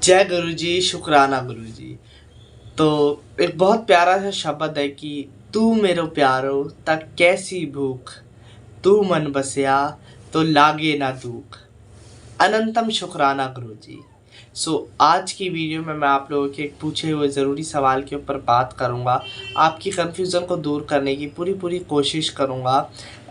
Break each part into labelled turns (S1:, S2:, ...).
S1: जय गुरु जी, शुक्राना गुरु जी। तो एक बहुत प्यारा सा शब्द है कि तू मेरो प्यारो तक कैसी भूख, तू मन बसया तो लागे ना दुख। अनंतम शुक्राना गुरु जी। आज की वीडियो में मैं आप लोगों के एक पूछे हुए ज़रूरी सवाल के ऊपर बात करूंगा। आपकी कन्फ्यूज़न को दूर करने की पूरी कोशिश करूंगा।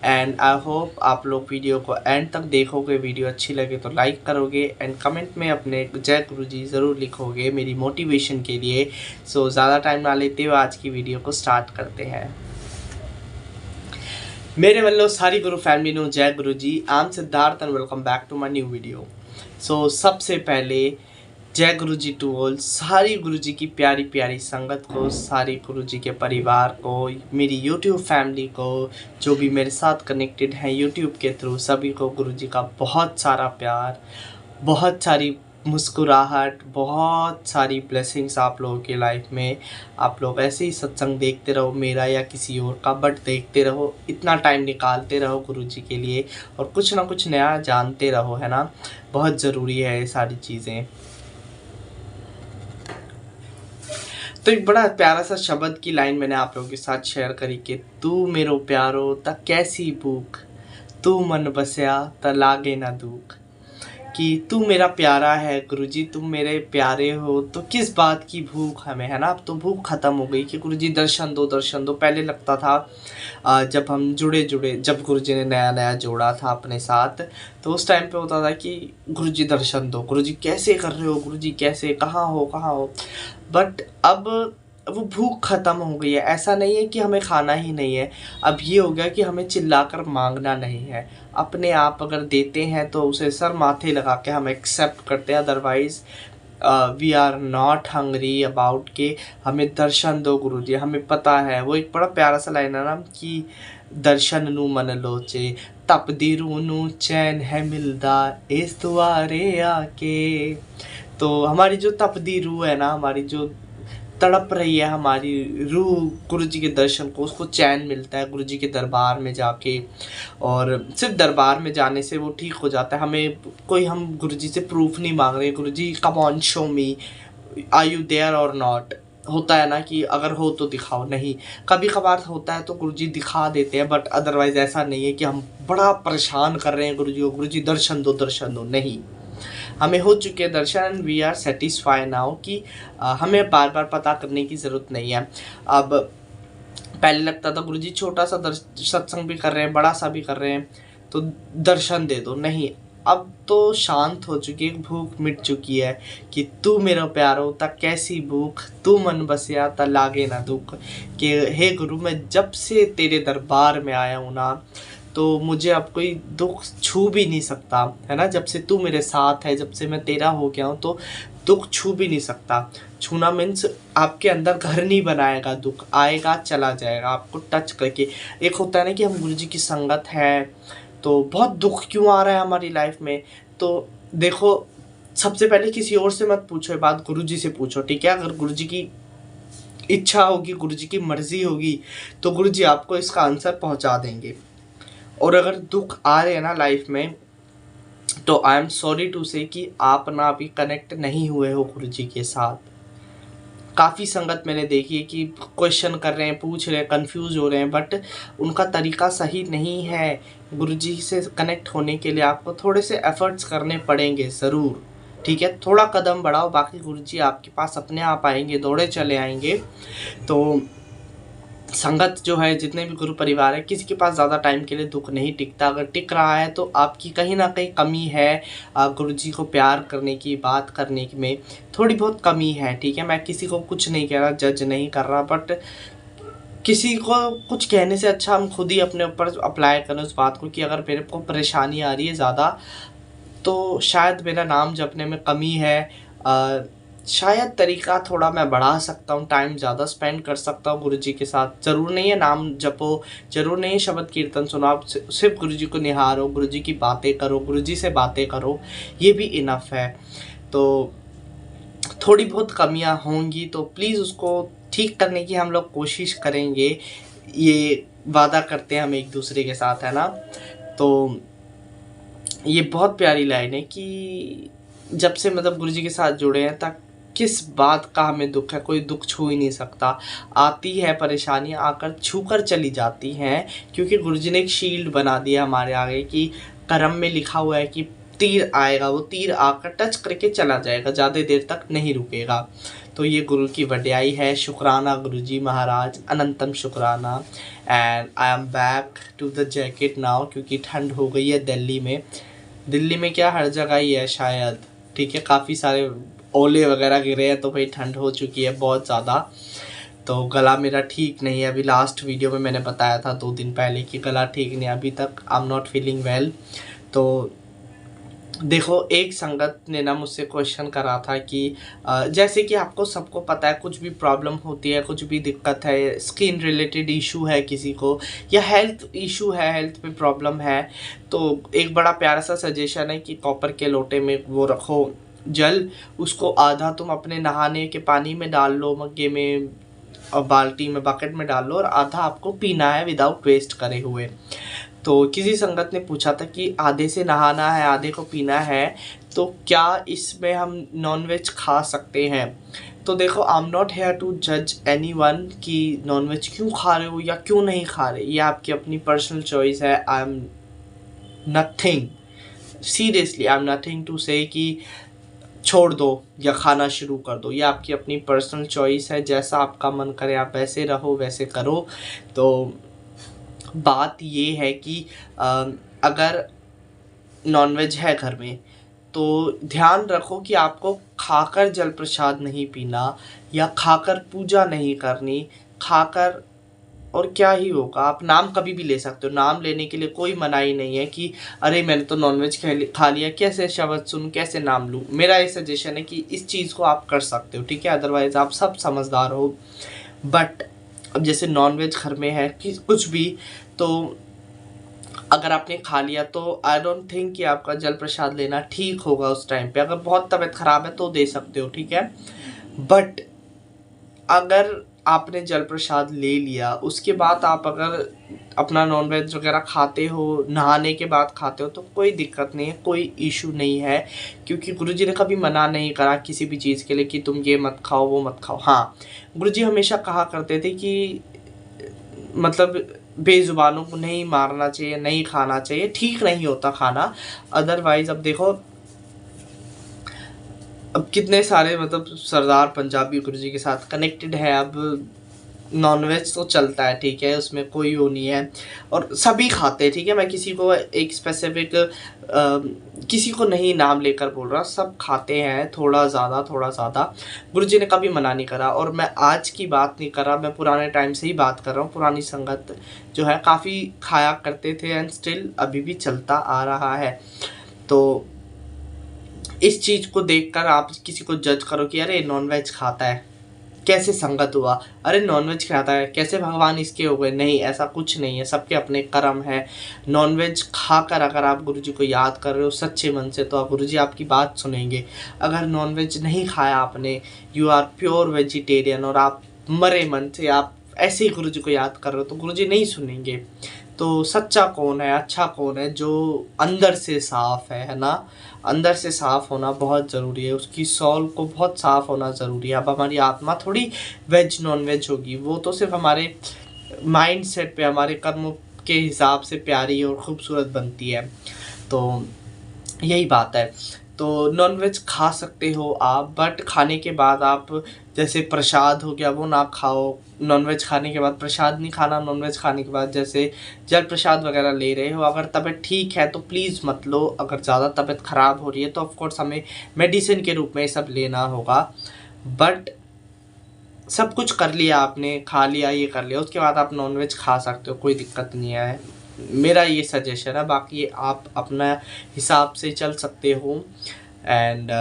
S1: एंड आई होप आप लोग वीडियो को एंड तक देखोगे। वीडियो अच्छी लगे तो लाइक करोगे एंड कमेंट में अपने जय गुरु जी ज़रूर लिखोगे मेरी मोटिवेशन के लिए। ज़्यादा टाइम ना लेते हुए आज की वीडियो को स्टार्ट करते हैं। मेरे वालों सारी गुरु फैमिली नो जय गुरु जी। I am Siddharth and welcome back to my new video. सबसे पहले जय गुरु जी टू ऑल, सारी गुरु जी की प्यारी प्यारी संगत को, सारी गुरु जी के परिवार को, मेरी यूट्यूब फैमिली को, जो भी मेरे साथ कनेक्टेड हैं यूट्यूब के थ्रू, सभी को गुरु जी का बहुत सारा प्यार, बहुत सारी मुस्कुराहट, बहुत सारी ब्लेसिंग्स आप लोगों की लाइफ में। आप लोग ऐसे ही सत्संग देखते रहो, मेरा या किसी और का, बट देखते रहो, इतना टाइम निकालते रहो गुरु जी के लिए और कुछ ना कुछ नया जानते रहो, है ना। बहुत ज़रूरी है ये सारी चीज़ें। तो एक बड़ा प्यारा सा शब्द की लाइन मैंने आप लोगों के साथ शेयर करी कि तू मेरो प्यारो ता कैसी भूख, तू मन बसया ता लागे ना दुख। कि तू मेरा प्यारा है गुरुजी, तुम मेरे प्यारे हो तो किस बात की भूख हमें, है ना। अब तो भूख ख़त्म हो गई कि गुरुजी दर्शन दो दर्शन दो। पहले लगता था जब हम जब गुरुजी ने नया नया जोड़ा था अपने साथ, तो उस टाइम पे होता था कि गुरुजी दर्शन दो, गुरुजी कैसे कर रहे हो, गुरुजी कैसे, कहाँ हो। बट अब वो भूख ख़त्म हो गई है। ऐसा नहीं है कि हमें खाना ही नहीं है, अब ये हो गया कि हमें चिल्लाकर मांगना नहीं है। अपने आप अगर देते हैं तो उसे सर माथे लगा के हम एक्सेप्ट करते हैं। Otherwise we are not hungry about के हमें दर्शन दो गुरुजी। हमें पता है, वो एक बड़ा प्यारा सा लाइन है ना कि दर्शन नू मन लोचे, तपदी रूह नू चैन है मिलदा इस दुआरे आके। तो हमारी जो तपदी रूह है ना, हमारी जो तड़प रही है हमारी रूह गुरु जी के दर्शन को, उसको चैन मिलता है गुरु जी के दरबार में जाके। और सिर्फ दरबार में जाने से वो ठीक हो जाता है। हम गुरु जी से प्रूफ नहीं मांग रहे, गुरु जी come on show me, are you there or not. होता है ना कि अगर हो तो दिखाओ, नहीं, कभी कभार होता है तो गुरुजी दिखा देते हैं, बट अदरवाइज ऐसा नहीं है कि हम बड़ा परेशान कर रहे हैं गुरुजी को, गुरुजी दर्शन दो, नहीं। हमें हो चुके दर्शन, वी आर सेटिस्फाई नाउ कि हमें बार बार पता करने की ज़रूरत नहीं है। अब पहले लगता था गुरुजी छोटा सा सत्संग भी कर रहे हैं, बड़ा सा भी कर रहे हैं, तो दर्शन दे दो, नहीं। अब तो शांत हो चुकी है, भूख मिट चुकी है कि तू मेरा प्यारो ता कैसी भूख, तू मन बसया ता लागे ना दुख। कि हे गुरु, मैं जब से तेरे दरबार में आया हूँ ना, तो मुझे अब कोई दुख छू भी नहीं सकता, है ना। जब से तू मेरे साथ है, जब से मैं तेरा हो गया हूँ, तो दुख छू भी नहीं सकता। छूना मीन्स आपके अंदर घर नहीं बनाएगा, दुख आएगा चला जाएगा आपको टच करके। एक होता है ना कि हम गुरु जी की संगत है तो बहुत दुख क्यों आ रहा है हमारी लाइफ में। तो देखो, सबसे पहले किसी और से मत पूछो ये बात, गुरु जी से पूछो, ठीक है। अगर गुरु जी की इच्छा होगी, गुरु जी की मर्जी होगी, तो गुरु जी आपको इसका आंसर पहुँचा देंगे। और अगर दुख आ रहे हैं ना लाइफ में, तो I am sorry to say कि आप ना अभी कनेक्ट नहीं हुए हो गुरु जी के साथ। काफ़ी संगत मैंने देखी है कि क्वेश्चन कर रहे हैं, पूछ रहे हैं, कंफ्यूज हो रहे हैं, बट उनका तरीका सही नहीं है। गुरु जी से कनेक्ट होने के लिए आपको थोड़े से एफर्ट्स करने पड़ेंगे ज़रूर, ठीक है। थोड़ा कदम बढ़ाओ, बाकी गुरु जी आपके पास अपने आप आएंगे, दौड़े चले आएंगे। तो संगत जो है, जितने भी गुरु परिवार है, किसी के पास ज़्यादा टाइम के लिए दुख नहीं टिकता। अगर टिक रहा है तो आपकी कहीं ना कहीं कमी है। गुरु जी को प्यार करने की, बात करने की में थोड़ी बहुत कमी है, ठीक है। मैं किसी को कुछ नहीं कह रहा, जज नहीं कर रहा, बट किसी को कुछ कहने से अच्छा हम खुद ही अपने ऊपर अप्लाई करें उस बात को कि अगर मेरे को परेशानी आ रही है ज़्यादा, तो शायद मेरा नाम जपने में कमी है, शायद तरीका थोड़ा मैं बढ़ा सकता हूँ, टाइम ज़्यादा स्पेंड कर सकता हूँ गुरु जी के साथ। ज़रूर नहीं है नाम जपो, ज़रूर नहीं है शब्द कीर्तन सुनो, आप सिर्फ गुरु जी को निहारो, गुरु जी की बातें करो, गुरु जी से बातें करो, ये भी इनफ है। तो थोड़ी बहुत कमियाँ होंगी तो प्लीज़ उसको ठीक करने की हम लोग कोशिश करेंगे, ये वादा करते हैं हम एक दूसरे के साथ, है ना। तो ये बहुत प्यारी लाइन है कि जब से मतलब गुरुजी के साथ जुड़े हैं तक किस बात का हमें दुख है, कोई दुख छू ही नहीं सकता। आती है परेशानियाँ आकर छू कर चली जाती हैं, क्योंकि गुरुजी ने एक शील्ड बना दिया हमारे आगे कि कर्म में लिखा हुआ है कि तीर आएगा, वो तीर आकर टच करके चला जाएगा, ज़्यादा देर तक नहीं रुकेगा। तो ये गुरु की वड्याई है। शुक्राना गुरुजी महाराज, अनंतम शुक्राना। And I am back to the jacket now, क्योंकि ठंड हो गई है दिल्ली में। दिल्ली में क्या, हर जगह ही है शायद, ठीक है। काफ़ी सारे ओले वगैरह गिरे हैं, तो भाई ठंड हो चुकी है बहुत ज़्यादा। तो गला मेरा ठीक नहीं है। अभी लास्ट वीडियो में मैंने बताया था 2 दिन पहले कि गला ठीक नहीं है, अभी तक आई एम नॉट फीलिंग वेल। तो देखो, एक संगत ने ना मुझसे क्वेश्चन करा था कि जैसे कि आपको सबको पता है, कुछ भी प्रॉब्लम होती है, कुछ भी दिक्कत है, स्किन रिलेटेड इशू है किसी को, या हेल्थ इशू है, हेल्थ में प्रॉब्लम है, तो एक बड़ा प्यारा सा सजेशन है कि कॉपर के लोटे में वो रखो जल, उसको आधा तुम अपने नहाने के पानी में डाल लो, मग्गे में और बाल्टी में, बकेट में डाल लो, और आधा आपको पीना है विदाउट वेस्ट करे हुए। तो किसी संगत ने पूछा था कि आधे से नहाना है, आधे को पीना है, तो क्या इसमें हम नॉनवेज खा सकते हैं? तो देखो, I am not here to जज एनीवन कि नॉनवेज क्यों खा रहे हो या क्यों नहीं खा रहे, ये आपकी अपनी पर्सनल चॉइस है। I am nothing, seriously I am nothing to say कि छोड़ दो या खाना शुरू कर दो, ये आपकी अपनी पर्सनल चॉइस है। जैसा आपका मन करे आप वैसे रहो, वैसे करो। तो बात ये है कि अगर नॉनवेज है घर में, तो ध्यान रखो कि आपको खाकर जल प्रसाद नहीं पीना, या खाकर पूजा नहीं करनी। खाकर और क्या ही होगा, आप नाम कभी भी ले सकते हो, नाम लेने के लिए कोई मनाही नहीं है कि अरे मैंने तो नॉनवेज खा लिया, कैसे शब्द सुन, कैसे नाम लूँ। मेरा ये सजेशन है कि इस चीज़ को आप कर सकते हो, ठीक है। अदरवाइज़ आप सब समझदार हो। बट अब जैसे नॉनवेज घर में है कि कुछ भी, तो अगर आपने खा लिया तो आई डोंट थिंक कि आपका जल प्रसाद लेना ठीक होगा उस टाइम पे। अगर बहुत तबीयत ख़राब है तो दे सकते हो, ठीक है। बट अगर आपने जल प्रसाद ले लिया, उसके बाद आप अगर अपना नॉनवेज वगैरह खाते हो, नहाने के बाद खाते हो, तो कोई दिक्कत नहीं है, कोई इशू नहीं है, क्योंकि गुरुजी ने कभी मना नहीं करा किसी भी चीज़ के लिए कि तुम ये मत खाओ, वो मत खाओ। हाँ, गुरुजी हमेशा कहा करते थे कि मतलब बेजुबानों को नहीं मारना चाहिए, नहीं खाना चाहिए, ठीक नहीं होता खाना। अदरवाइज़ अब देखो, अब कितने सारे मतलब सरदार पंजाबी गुरुजी के साथ कनेक्टेड है। अब नॉनवेज तो चलता है, ठीक है, उसमें कोई वो नहीं है, और सभी खाते हैं, ठीक है। मैं किसी को एक स्पेसिफिक किसी को नहीं नाम लेकर बोल रहा, सब खाते हैं, थोड़ा ज़्यादा। गुरुजी ने कभी मना नहीं करा। और मैं आज की बात नहीं कर रहा, मैं पुराने टाइम से ही बात कर रहा हूँ। पुरानी संगत जो है काफ़ी खाया करते थे, एंड स्टिल अभी भी चलता आ रहा है। तो इस चीज़ को देखकर आप किसी को जज करो कि अरे नॉनवेज खाता है, कैसे संगत हुआ, अरे नॉनवेज खाता है, कैसे भगवान इसके हो गए। नहीं, ऐसा कुछ नहीं है, सबके अपने कर्म है। नॉनवेज खाकर अगर आप गुरुजी को याद कर रहे हो सच्चे मन से, तो आप गुरुजी आपकी बात सुनेंगे। अगर नॉनवेज नहीं खाया आपने, यू आर प्योर वेजिटेरियन, और आप मरे मन से आप ऐसे ही गुरुजी को याद कर रहे हो, तो गुरुजी नहीं सुनेंगे। तो सच्चा कौन है, अच्छा कौन है? जो अंदर से साफ़ है ना। अंदर से साफ़ होना बहुत ज़रूरी है, उसकी सोल को बहुत साफ़ होना ज़रूरी है। अब हमारी आत्मा थोड़ी वेज नॉन वेज होगी, वो तो सिर्फ हमारे माइंड सेट पे, हमारे कर्मों के हिसाब से प्यारी और ख़ूबसूरत बनती है। तो यही बात है। तो नॉनवेज खा सकते हो आप, बट खाने के बाद आप, जैसे प्रसाद हो गया वो ना खाओ। नॉनवेज खाने के बाद प्रसाद नहीं खाना। नॉनवेज खाने के बाद जैसे जल प्रसाद वगैरह ले रहे हो, अगर तबीयत ठीक है तो प्लीज़ मत लो। अगर ज़्यादा तबीयत ख़राब हो रही है तो ऑफकोर्स हमें मेडिसिन के रूप में ये सब लेना होगा। बट सब कुछ कर लिया आपने, खा लिया, ये कर लिया, उसके बाद आप नॉनवेज खा सकते हो, कोई दिक्कत नहीं है। मेरा ये सजेशन है, बाकी आप अपना हिसाब से चल सकते हो। एंड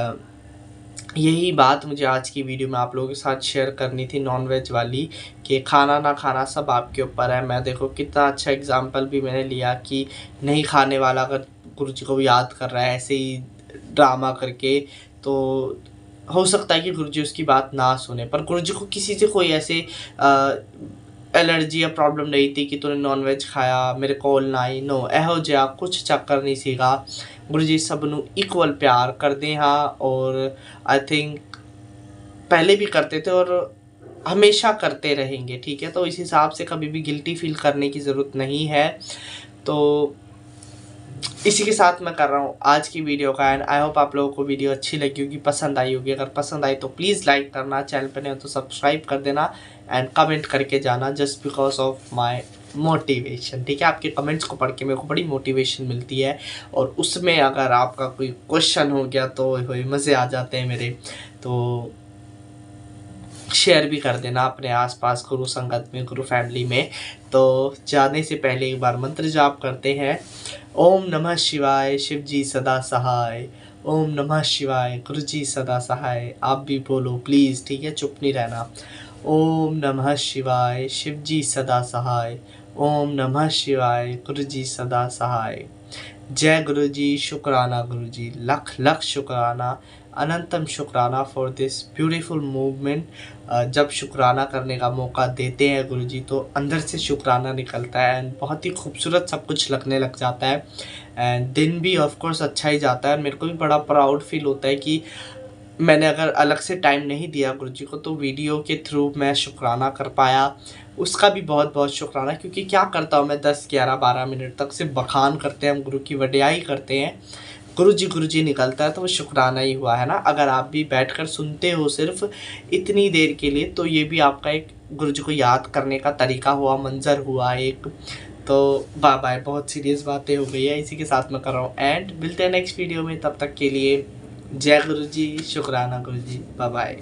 S1: यही बात मुझे आज की वीडियो में आप लोगों के साथ शेयर करनी थी, नॉनवेज वाली, कि खाना ना खाना सब आपके ऊपर है। मैं देखो कितना अच्छा एग्जांपल भी मैंने लिया कि नहीं खाने वाला अगर गुरुजी को याद कर रहा है ऐसे ही ड्रामा करके, तो हो सकता है कि गुरुजी उसकी बात ना सुने। पर गुरुजी को किसी से कोई ऐसे एलर्जी या प्रॉब्लम नहीं थी कि तूने नॉनवेज खाया मेरे कोल ना आई, नो, एहो जिहा कुछ चक्कर नहीं सीगा। गुरु जी सब ਨੂੰ इक्वल प्यार ਕਰਦੇ ਹਾਂ और आई थिंक पहले भी करते थे और हमेशा करते रहेंगे, ठीक है। तो इस हिसाब से कभी भी गिल्टी फील करने की ज़रूरत नहीं है। तो इसी के साथ मैं कर रहा हूँ आज की वीडियो का एंड आई होप आप लोगों को वीडियो अच्छी लगी होगी, पसंद आई होगी। अगर पसंद आई तो प्लीज़ लाइक करना, चैनल पर नहीं हो तो सब्सक्राइब कर देना एंड कमेंट करके जाना just because of my motivation, ठीक है। आपके कमेंट्स को पढ़ के मेरे को बड़ी मोटिवेशन मिलती है और उसमें अगर आपका कोई क्वेश्चन हो गया तो मज़े आ जाते हैं मेरे। तो शेयर भी कर देना अपने आसपास गुरु संगत में, गुरु फैमिली में। तो जाने से पहले एक बार मंत्र जाप करते हैं। ओम नमः शिवाय, शिव जी सदा सहाय। ओम नमः शिवाय, गुरु जी सदा सहाय। आप भी बोलो प्लीज़, ठीक है, चुप नहीं रहना। ओम नमः शिवाय, शिव जी सदा सहाय। ओम नमः शिवाय, गुरु जी सदा सहाय। जय गुरु जी, शुक्राना गुरु जी, लख लख शुक्राना, अनंतम शुक्राना फॉर दिस ब्यूटीफुल मूवमेंट। जब शुक्राना करने का मौका देते हैं गुरु जी तो अंदर से शुक्राना निकलता है एंड बहुत ही खूबसूरत सब कुछ लगने लग जाता है एंड दिन भी ऑफ कोर्स अच्छा ही जाता है। मेरे को भी बड़ा प्राउड फील होता है कि मैंने अगर अलग से टाइम नहीं दिया गुरु जी को तो वीडियो के थ्रू मैं शुक्राना कर पाया, उसका भी बहुत बहुत शुक्राना। क्योंकि क्या करता हूँ मैं 10, 11, 12 मिनट तक सिर्फ बखान करते हैं हम, गुरु की वडियाई करते हैं, गुरु जी निकलता है तो वो शुक्राना ही हुआ है ना। अगर आप भी बैठकर सुनते हो सिर्फ इतनी देर के लिए तो ये भी आपका एक गुरु जी को याद करने का तरीका हुआ, मंजर हुआ एक। तो बाय बाय, बहुत सीरियस बातें हो गई है, इसी के साथ मैं कर रहा हूँ एंड मिलते हैं नेक्स्ट वीडियो में। तब तक के लिए जय गुरु जी, शुक्राना गुरु जी, बाय बाय।